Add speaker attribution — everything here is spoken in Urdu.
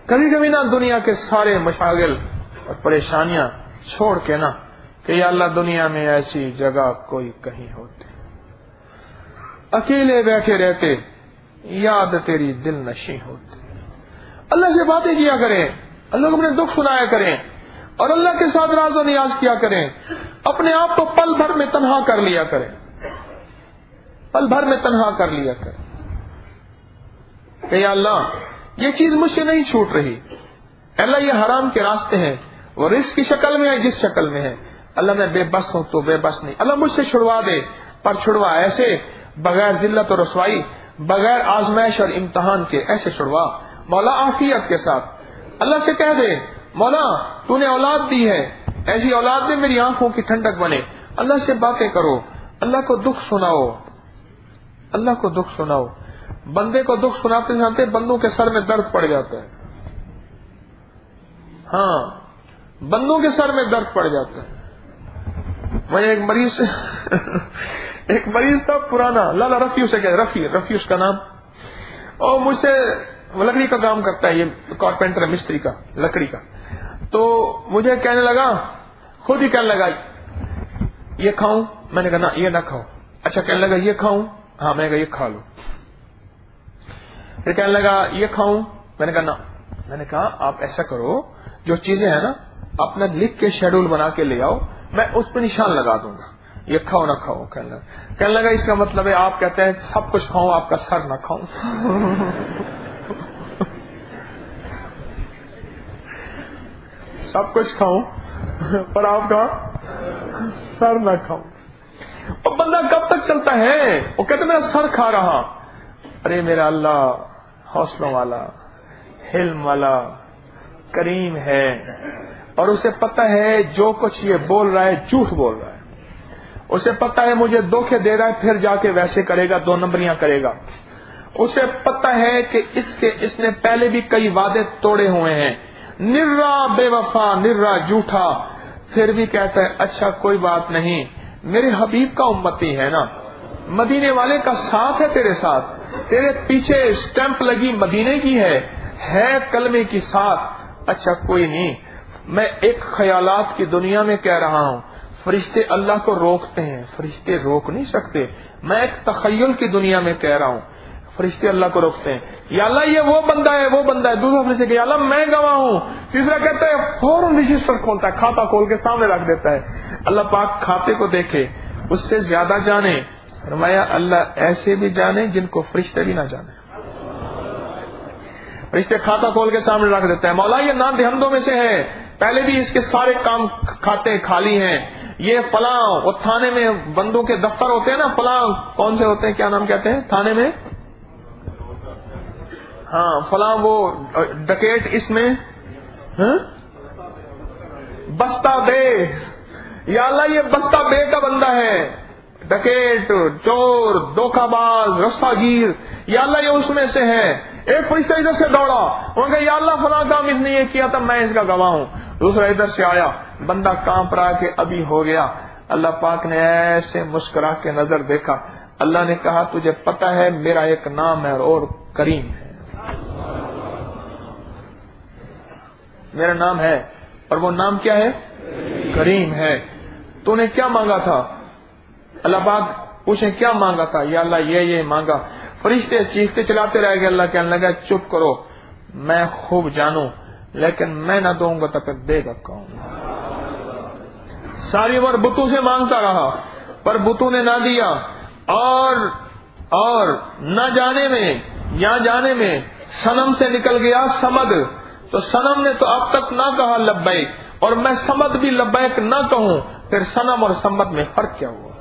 Speaker 1: کبھی کبھی نا دنیا کے سارے مشاغل اور پریشانیاں چھوڑ کے نا کہ یا اللہ دنیا میں ایسی جگہ کوئی کہیں ہوتی، اکیلے بیٹھے رہتے، یاد تیری دل نشیں ہوتی، اللہ سے باتیں کیا کریں، اللہ کو اپنے دکھ سنایا کریں اور اللہ کے ساتھ راز و نیاز کیا کریں، اپنے آپ کو پل بھر میں تنہا کر لیا کریں، پل بھر میں تنہا کر لیا کریں کہ یا اللہ یہ چیز مجھ سے نہیں چھوٹ رہی، اللہ یہ حرام کے راستے ہیں، وہ رزق کی شکل میں ہے جس شکل میں ہے، اللہ میں بے بس ہوں تو بے بس نہیں، اللہ مجھ سے چھڑوا دے، پر چھڑوا ایسے بغیر ذلت و رسوائی، بغیر آزمائش اور امتحان کے، ایسے چھڑوا مولا عافیت کے ساتھ۔ اللہ سے کہہ دے مولا تو نے اولاد دی ہے، ایسی اولاد میں میری آنکھوں کی ٹھنڈک بنے، اللہ سے باتیں کرو، اللہ کو دکھ سناؤ، اللہ کو دکھ سناؤ۔ بندے کو دکھ سناتے سناتے بندوں کے سر میں درد پڑ جاتا ہے، ہاں بندوں کے سر میں درد پڑ جاتا ہے۔ میں ایک مریض تھا پرانا، لالا رفیع اسے کہتے، رفیع اس کا نام، اور مجھ سے لکڑی کا کام کرتا ہے، یہ کارپینٹر مستری کا لکڑی کا، تو مجھے کہنے لگا، خود ہی کہنے لگا یہ کھاؤں، میں نے کہا نا یہ نہ کھاؤ، اچھا کہنے لگا یہ کھاؤں، ہاں میں نے کہا یہ کھا لو، پھر کہنے لگا یہ کھاؤں، میں نے کہا نا، میں نے کہا آپ ایسا کرو جو چیزیں ہیں نا اپنا لکھ کے شیڈول بنا کے لے آؤ، میں اس پہ نشان لگا دوں گا، یہ کھاؤ نہ کھاؤ۔ کہنے لگا اس کا مطلب ہے آپ کہتے ہیں سب کچھ کھاؤں آپ کا سر نہ کھاؤں۔ سب کچھ کھاؤں پر آپ کا سر نہ کھاؤں۔ اور بندہ کب تک چلتا ہے؟ وہ کہتے میرا سر کھا رہا، ارے میرا اللہ حوصلوں والا، حلم والا، کریم ہے، اور اسے پتہ ہے جو کچھ یہ بول رہا ہے جھوٹ بول رہا ہے، اسے پتہ ہے مجھے دھوکے دے رہا ہے، پھر جا کے ویسے کرے گا، 2 نمبریاں کرے گا، اسے پتہ ہے کہ اس نے پہلے بھی کئی وعدے توڑے ہوئے ہیں، نرا بے وفا، نرا جھوٹا، پھر بھی کہتا ہے اچھا کوئی بات نہیں، میرے حبیب کا امتی ہے نا، مدینے والے کا ساتھ ہے تیرے ساتھ، تیرے پیچھے اسٹیمپ لگی مدینے کی ہے کلمے کی ساتھ، اچھا کوئی نہیں، میں ایک خیالات کی دنیا میں کہہ رہا ہوں، فرشتے اللہ کو روکتے ہیں، فرشتے روک نہیں سکتے، میں ایک تخیل کی دنیا میں کہہ رہا ہوں، فرشتے اللہ کو روکتے ہیں، یا اللہ یہ وہ بندہ ہے وہ بندہ ہے، دوسرا فرشتے کہ یا اللہ میں گواہ ہوں، تیسرا کہتا ہے فوراً رجسٹر کھولتا ہے، کھاتا کھول کے سامنے رکھ دیتا ہے، اللہ پاک کھاتے کو دیکھے، اس سے زیادہ جانے، فرمایا اللہ ایسے بھی جانے جن کو فرشتے بھی نہ جانے، فرشتے کھاتا کھول کے سامنے رکھ دیتا ہے، مولا یہ نام دہندوں میں سے ہے، پہلے بھی اس کے سارے کام کھاتے خالی ہیں، یہ فلاں، وہ تھانے میں بندوں کے دفتر ہوتے ہیں نا، فلاں کون سے ہوتے ہیں، کیا نام کہتے ہیں تھانے میں، ہاں فلاں وہ ڈکیٹ، اس میں بستہ بے، یا اللہ یہ بستہ بے کا بندہ ہے، ڈکیٹ، چور، دھوکہ باز، رستہ گیر، یا اللہ یہ اس میں سے ہے، ایک فرشتہ ادھر سے دوڑا، انہوں نے کہا یا اللہ فلاں کام اس نے یہ کیا تھا میں اس کا گواہ ہوں، دوسرا ادھر سے آیا، بندہ کانپ رہا کہ ابھی ہو گیا، اللہ پاک نے ایسے مسکرا کے نظر دیکھا، اللہ نے کہا تجھے پتہ ہے میرا ایک نام ہے اور کریم ہے، میرا نام ہے اور وہ نام کیا ہے؟ کریم ہے، تو نے کیا مانگا تھا؟ اللہ پاک پوچھیں کیا مانگا تھا؟ یا اللہ یہ مانگا، فرشتے چیختے چلاتے رہ گئے، اللہ کہنے لگا چپ کرو، میں خوب جانوں، لیکن میں نہ دوں گا تو پھر دے گا کون؟ ساری عمر بتوں سے مانگتا رہا پر بتوں نے نہ دیا، اور نہ جانے میں یا جانے میں صنم سے نکل گیا سمد، تو صنم نے تو اب تک نہ کہا لبیک، اور میں سمد بھی لبیک نہ کہوں، پھر صنم اور سمد میں فرق کیا ہوا؟